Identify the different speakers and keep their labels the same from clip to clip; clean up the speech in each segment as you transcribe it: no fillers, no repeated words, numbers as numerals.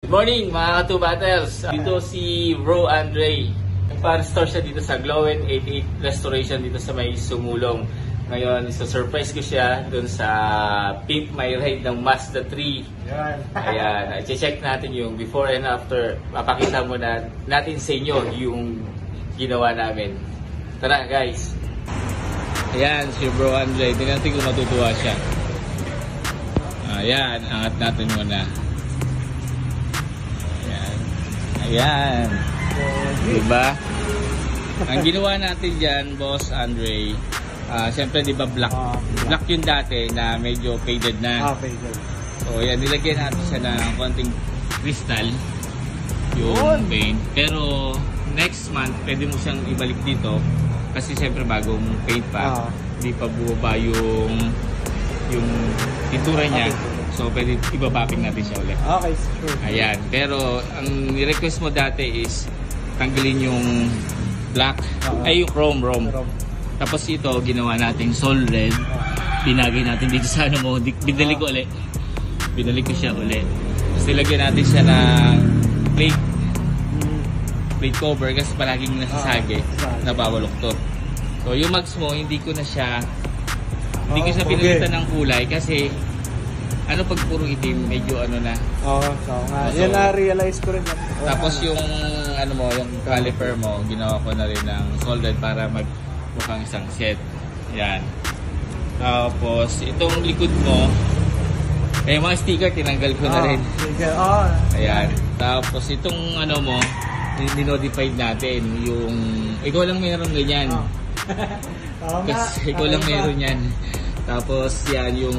Speaker 1: Good morning mga ka-2Battles! Dito si Bro Andre. Nagpa-restore siya dito sa Glowen 88 Restoration dito sa may Sumulong. Ngayon, surprise ko siya dun sa Pimp My Ride ng Mazda 3. Ayan, i-check natin yung before and after. Papakita muna natin sa inyo yung ginawa namin. Tara guys! Ayan, si Bro Andre. Tingnan natin kung matutuwa siya. Ayan, angat natin muna. Ayan. Diba? Ang ginawa natin dyan, Boss Andre, siyempre diba black yung dati na medyo faded na.
Speaker 2: Faded.
Speaker 1: So yan, nilagyan natin siya ng konting crystal yung paint. Pero next month, pwede mo siyang ibalik dito kasi siyempre bagong paint pa. Hindi pa bubaba yung pintura niya. So, pwede ibabapping natin siya ulit.
Speaker 2: Okay, sure.
Speaker 1: Ayan. Pero, ang request mo dati is tanggalin yung black, ay yung chrome. Tapos ito, ginawa natin sol red. Binagay natin dito sa ano mo. Binalik ko ulit. Binalik ko siya ulit. Tapos nilagyan natin siya ng plate cover kasi palaging nasasagi, nababaluktot. So, yung mags mo, hindi ko siya pinalitan ng kulay kasi ano pag puro itim, medyo ano na.
Speaker 2: So yan na-realize ko rin.
Speaker 1: Tapos yung ano mo, yung caliper mo, ginawa ko na rin ng soldered para magmukhang isang set. Yan. Tapos itong likod mo, mga sticker tinanggal ko na rin. Ayan. Tapos itong ano mo, dinodified natin yung ikaw lang meron ganyan. Kasi ikaw lang meron yan. Tapos yan yung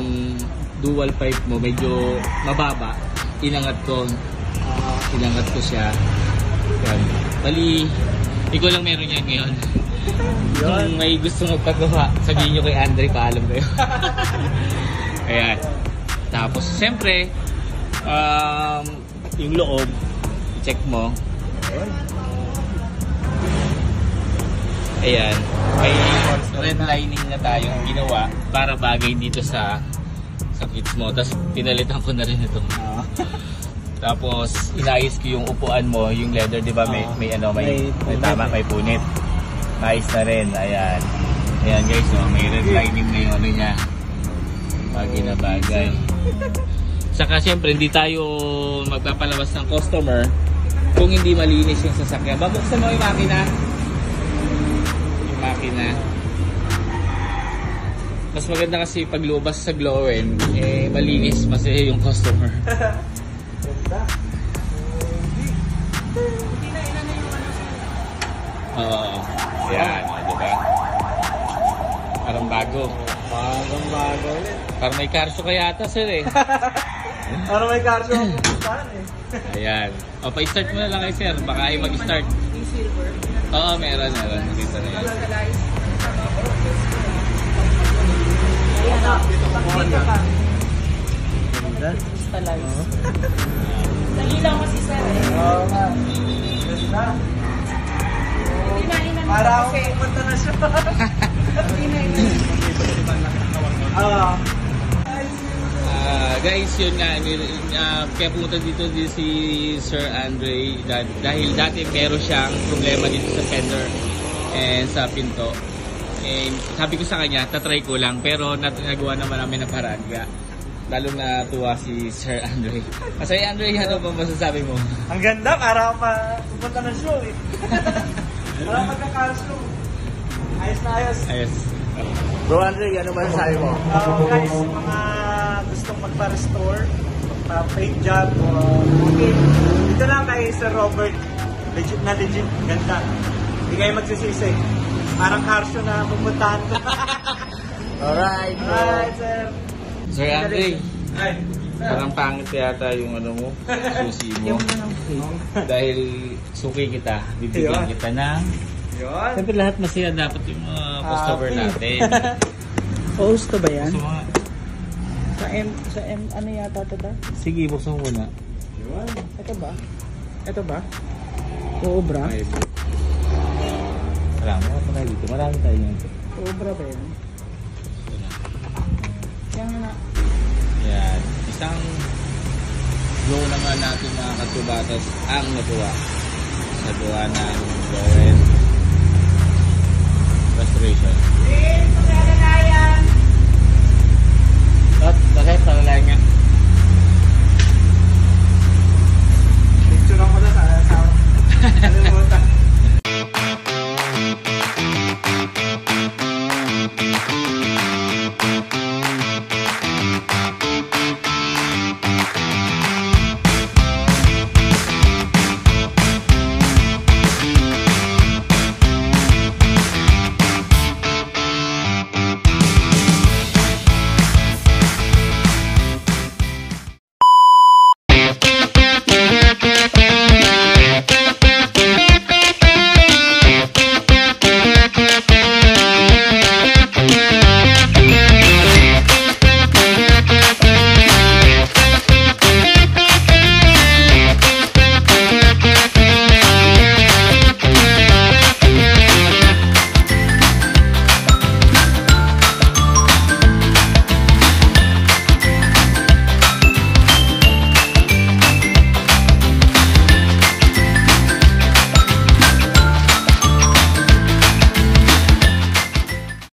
Speaker 1: dual pipe mo medyo mababa, inangat ko siya yan. Bali ikaw lang meron yan ngayon. Kung may gusto magpagawa, sabihin nyo kay Andre, paalam kayo. Ayan. Tapos siyempre yung loob check mo. Ayan, may red lining na tayong ginawa para bagay dito sa kits mo. Tapos pinalitan ko na rin ito. Tapos inayos ko yung upuan mo, yung leather, di ba? May tama, may punit. Ayos na rin. Ayan. Ayan guys, may red lining na yung ano niya. Bagay na bagay. Saka syempre hindi tayo magpapalabas ng customer kung hindi malinis yung sasakyan. Babuksan mo yung makina. Mas maganda kasi pag lumabas sa Glowen, malinis, masaya yung customer.
Speaker 2: Ganda.
Speaker 1: Oo. Yan, diba? Parang bago.
Speaker 2: Parang bago ulit.
Speaker 1: Parang may karso kaya ata sir eh.
Speaker 2: Parang may karso ang pupuntahan
Speaker 1: Ayan. O, pa-start mo na lang kayo sir. Baka ay mag-start.
Speaker 3: Yung silver?
Speaker 1: Oo, meron. Dito na yan.
Speaker 3: Ayan o, pakita ka.
Speaker 2: Crystallize.
Speaker 3: Dali lang kasi sir eh.
Speaker 2: Oo nga. Ganda. Para ako pupunta na siya.
Speaker 1: Guys, yun nga, kaya pumunta dito si Sir Andre dahil dati meron siyang problema dito sa fender and sa pinto. And sabi ko sa kanya, tatry ko lang, pero nagawa naman namin ng paraan. Lalo na tuwa si Sir Andre. Kasi Andre, ano ba masasabi mo?
Speaker 2: Ang ganda, para pupunta ng show eh. Para magkaka-show. Ayos na ayos.
Speaker 1: Ayos.
Speaker 2: Bro Andre, ano ba sabi mo? Guys, mga gustong magpa-restore, magpa-paint job, okay. Dito lang kay Sir Robert. Legit na legit. Ganda. Hindi kayo magsisisi. Parang car show na pupuntahan ko. Alright, sir.
Speaker 1: Sir Andre, parang pangit yata yung ano mo, susi mo. Dahil suki kita, bibigyan kita ng... Siyempre lahat masaya dapat yung mga customer natin.
Speaker 3: Gusto ba yan?
Speaker 1: So,
Speaker 3: Sa M, ano yata ito ba?
Speaker 1: sige, buksan mo muna.
Speaker 3: Ito ba? Ito ba? Oo, bra?
Speaker 1: Marami dito. Marami tayo nito.
Speaker 3: Oo, bra ba yan? Yan na.
Speaker 1: Yan. Isang go naman natin mga katubatas ang natuwa sa gawa ng gawin restoration. At, bakit? Palalayan nga.